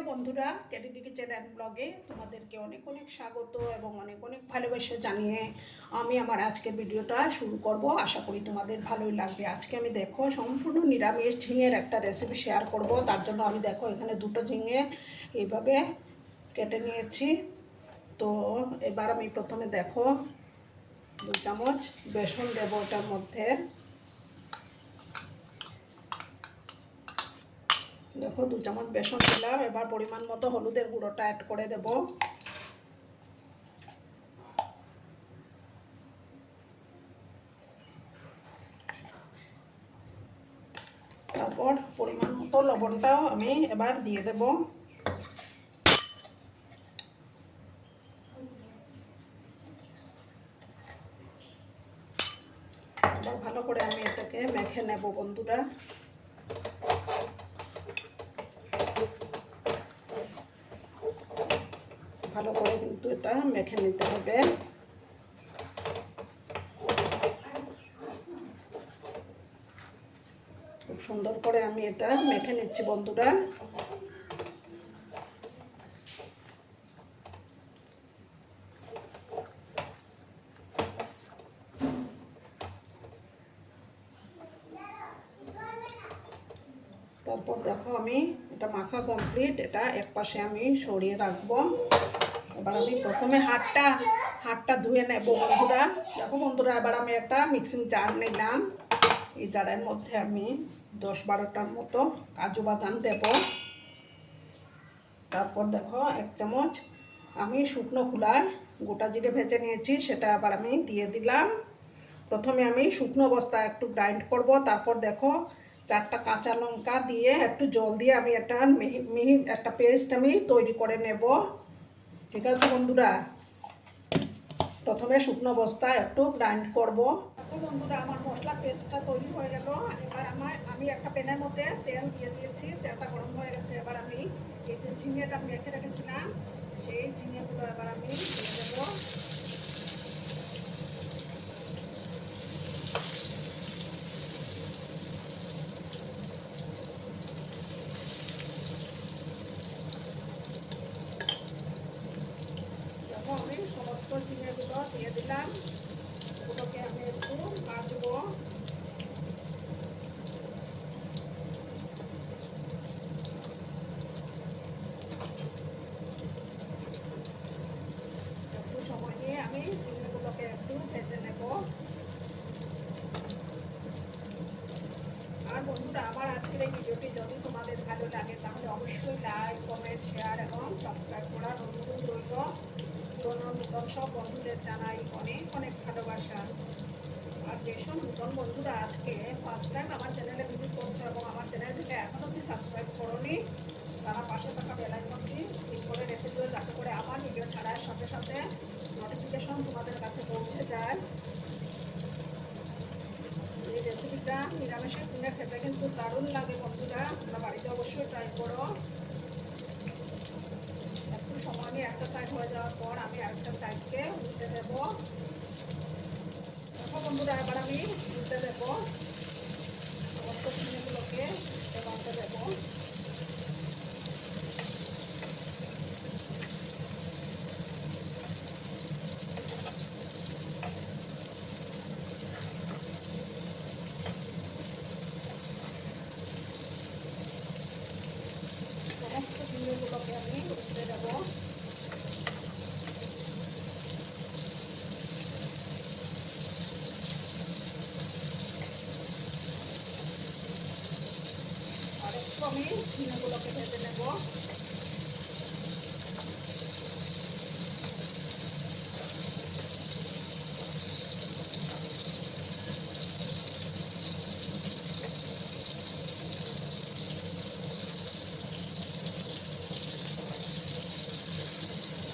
বন্ধুরা, ক্যাটিডি kitchen and ব্লগে তোমাদেরকে অনেক অনেক স্বাগত এবং অনেক অনেক ভালোবাসা জানিয়ে আমি আমার আজকের ভিডিওটা শুরু করব। আশা করি তোমাদের ভালোই লাগবে। আজকে আমি দেখো সম্পূর্ণ নিরামিষ ঝিঙের একটা রেসিপি শেয়ার করব। তার জন্য আমি দেখো এখানে দুটো ঝিঙে এইভাবে কেটে নিয়েছি। তো এবার আমি প্রথমে দেখো 2 চামচ বেসন দেবো ওটার মধ্যে। দেখো 2 চামচ বেসন দিলাম। এবার পরিমাণ মতো হলুদের গুঁড়োটা অ্যাড করে দেব। তারপর পরিমাণ মতো লবণটাও আমি এবার দিয়ে দেব। এবার ভালো করে আমি এটাকে মেখে নেব বন্ধুরা। ভালো করে কিন্তু এটা মেখে নিতে হবে। খুব সুন্দর করে আমি এটা মেখে নিচ্ছি বন্ধুরা। তারপর দেখো আমি এটা মাখা কমপ্লিট। এটা এক পাশে আমি সরিয়ে রাখবো। এবার আমি প্রথমে হাতটা ধুয়ে নেব বন্ধুরা। দেখো বন্ধুরা, এবার আমি একটা মিক্সিং জার নিলাম। এই জারের মধ্যে আমি 10-12টার মতো কাজু বাদাম দেব। তারপর দেখো 1 চামচ আমি শুকনো খোলায় গোটা জিরে ভেজে নিয়েছি, সেটা আবার আমি দিয়ে দিলাম। প্রথমে আমি শুকনো অবস্থায় একটু গ্রাইন্ড করব। তারপর দেখো 4টা কাঁচা লঙ্কা দিয়ে একটু জল দিয়ে আমি একটা মিহি একটা পেস্ট আমি তৈরি করে নেব। ঠিক আছে বন্ধুরা, প্রথমে শুকনো অবস্থায় একটু গ্রাইন্ড করব। তো বন্ধুরা, আমার মশলা পেস্টটা তৈরি হয়ে গেল। এবার আমি একটা প্যানের মধ্যে তেল দিয়ে দিয়েছি। তেলটা গরম হয়ে গেছে। এবার আমি এই যে ঝিঙেটা মেখে রেখেছিলাম, সেই ঝিঙেগুলো এবার আমি দিয়ে দেবো। আমি সমস্ত ঝিঙেগুলো দিয়ে দিলাম। ওগুলোকে আমি একটু ভাজবো। একটু সময় নিয়ে আমি ঝিঙেগুলোকে একটু ভেজে নেব। আর বন্ধুরা, আমার আজকের এই ভিডিওটি যদি তোমাদের ভালো লাগে তাহলে অবশ্যই লাইক, কমেন্ট, শেয়ার এবং সাবস্ক্রাইব করার অনুরোধ রইল। পুরনো নতুন সব বন্ধুদের জানাই অনেক অনেক ভালোবাসা। আর যেসব নতুন বন্ধুরা আজকে ফার্স্ট টাইম আমার চ্যানেলে ভিজিট করছো এবং আমার চ্যানেলটিকে এখনও অবধি সাবস্ক্রাইব করোনি, তারা পাশে থাকা বেল আইকনটি ক্লিক করে রেখে দিও, যাতে করে আমার ভিডিও ছাড়ার সাথে সাথে নোটিফিকেশন তোমাদের কাছে পৌঁছে যায়। এই রেসিপিটা নিরামিষের দিনে খেতে কিন্তু দারুণ লাগে বন্ধুরা। তোমরা বাড়িতে অবশ্যই ট্রাই করো। একটু সময় নিয়ে একটা সাইড হয়ে যাওয়ার পর আমি আরেকটা সাইডকে উল্টে দেবো। দেখো বন্ধুরা, এবার আমি উল্টে দেবো। সমস্ত ঝিঙেগুলোকে উল্টে দেবো। সমস্ত ঝিঙেগুলোকে আমি উল্টে দেবো। আর একটু আমি ঝিঙেগুলোকে ভেজে নেব।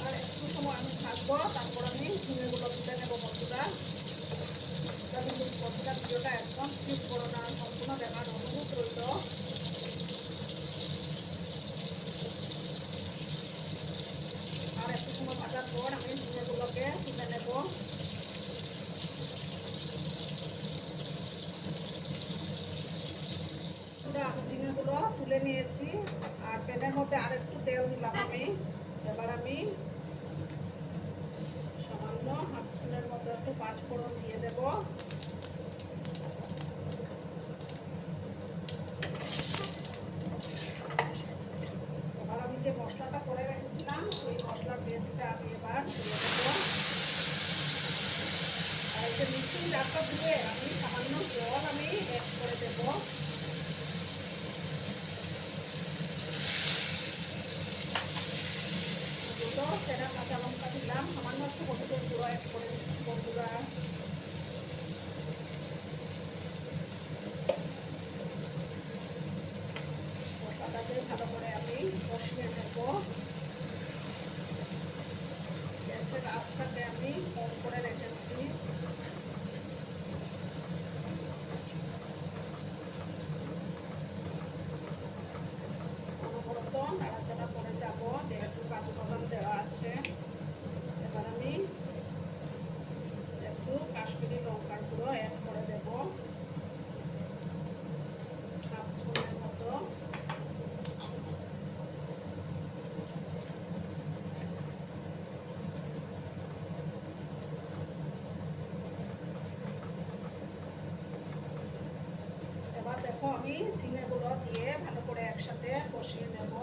আর একটু সময় আমি থাকবো, তারপর আমি ঝিঙেগুলো তুলে নেবো বন্ধুরা। কিন্তু বন্ধুরা, ভিডিওটা একদম স্কিপ করো না, সম্পূর্ণ দেখার অনুরোধ রইল। আর একটু সময় ভাজার পর আমি ঝিঙেগুলোকে তুলে নেব। আমি ঝিঙেগুলো তুলে নিয়েছি। দিয়েছি। আর প্যানের মধ্যে আর একটু তেল দিলাম আমি। এবার আমি সামান্য হাফ স্পুনের মতো একটু পাঁচফোড়ন দিয়ে দেব। এবার আমি যে মশলাটা করে রেখেছিলাম সেই মশলার পেস্টটা আমি এবার দিয়ে দেবো। আর এই যে মিক্সিং জারটা ধুয়ে আমি সামান্য জল আমি অ্যাড করে দেবো। দুটো সেরা কাঁচা লঙ্কা দিলাম, সামান্য একটু হলুদের গুঁড়ো অ্যাড করে দিচ্ছি বন্ধুরা। মশলাটাকে ভালো করে আমি কষিয়ে নেব। গ্যাসের আঁচটাকে আমি কম করে রেখেছি। অনবরত নাড়াচাড়া করে যাব, যেহেতু কাজু বাদাম দেওয়া আছে। এবার আমি একটু কাশ্মীরি লঙ্কার গুঁড়ো অ্যাড করে দেব, হাফ স্পুনের মতো। এবার দেখো আমি ঝিঙে গুঁড়ো দিয়ে ভালো করে একসাথে কষিয়ে নেব।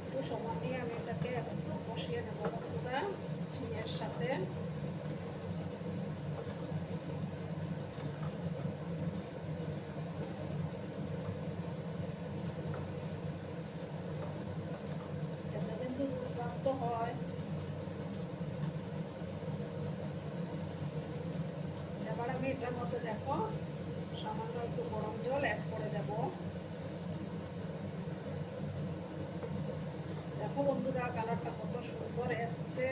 একটু সময় নিয়ে আমি এটাকে একটু কষিয়ে নেব বন্ধুরা ঝিঙের সাথে। এটা কিন্তু দুর্দান্ত হয়। এবার আমি এটার মধ্যে দেখো সামান্য একটু গরম জল অ্যাড করে দেব। দেখো বন্ধুরা কালারটা কত সুন্দর এসছে।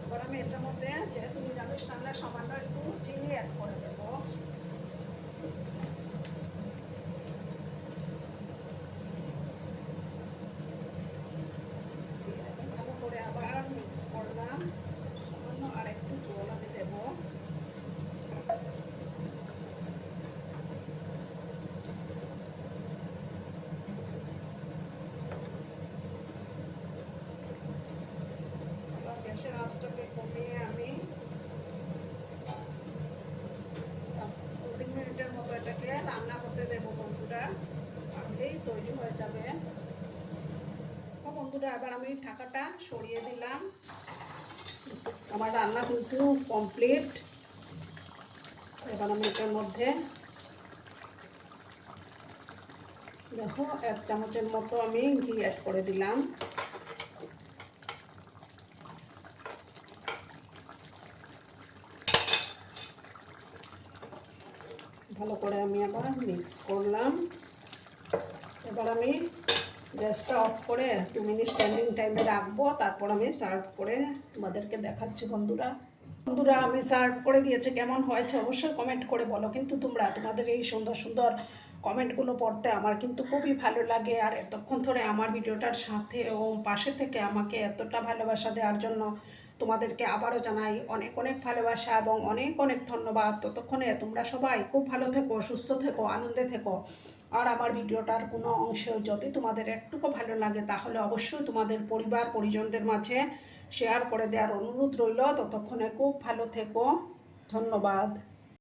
এবার আমি এটার মধ্যে যেহেতু নিরামিষ রান্না সামান্য একটু চিনি অ্যাড করে দেব। ভালো করে আবার মিক্স করলাম। সামান্য আর একটু জল আমি দেব। গ্যাসের আঁচটাকে কমিয়ে আমি 2-3 মিনিটের মতো এটাকে রান্না করতে দেবো বন্ধুরা, তাহলেই তৈরি হয়ে যাবে। বন্ধুরা এবার আমি ঢাকাটা সরিয়ে দিলাম। আমার রান্না কিন্তু কমপ্লিট। এবার আমি এটার মধ্যে দেখো 1 চামচের মতো আমি ঘি অ্যাড করে দিলাম। ভালো করে আমি আবার মিক্স করলাম। এবার আমি গ্যাসটা অফ করে 2 মিনিট স্ট্যান্ডিং টাইমে রাখবো, তারপর আমি সার্ভ করে তোমাদেরকে দেখাচ্ছি বন্ধুরা। আমি সার্ভ করে দিয়েছি, কেমন হয়েছে অবশ্যই কমেন্ট করে বলো। কিন্তু তোমাদের এই সুন্দর সুন্দর কমেন্টগুলো পড়তে আমার কিন্তু খুবই ভালো লাগে। আর এতক্ষণ ধরে আমার ভিডিওটার সাথে ও পাশে থেকে আমাকে এতটা ভালোবাসা দেওয়ার জন্য তোমাদেরকে আবারও জানাই অনেক অনেক ভালোবাসা এবং অনেক অনেক ধন্যবাদ। ততক্ষণে তোমরা সবাই খুব ভালো থেকো, সুস্থ থেকো, আনন্দে থেকো। আর আমার ভিডিওটার কোনো অংশে যদি তোমাদের একটুকু ভালো লাগে তাহলে অবশ্যই তোমাদের পরিবার পরিজনদের মাঝে শেয়ার করে দেওয়ার অনুরোধ রইল। ততক্ষণে খুব ভালো থেকো, ধন্যবাদ।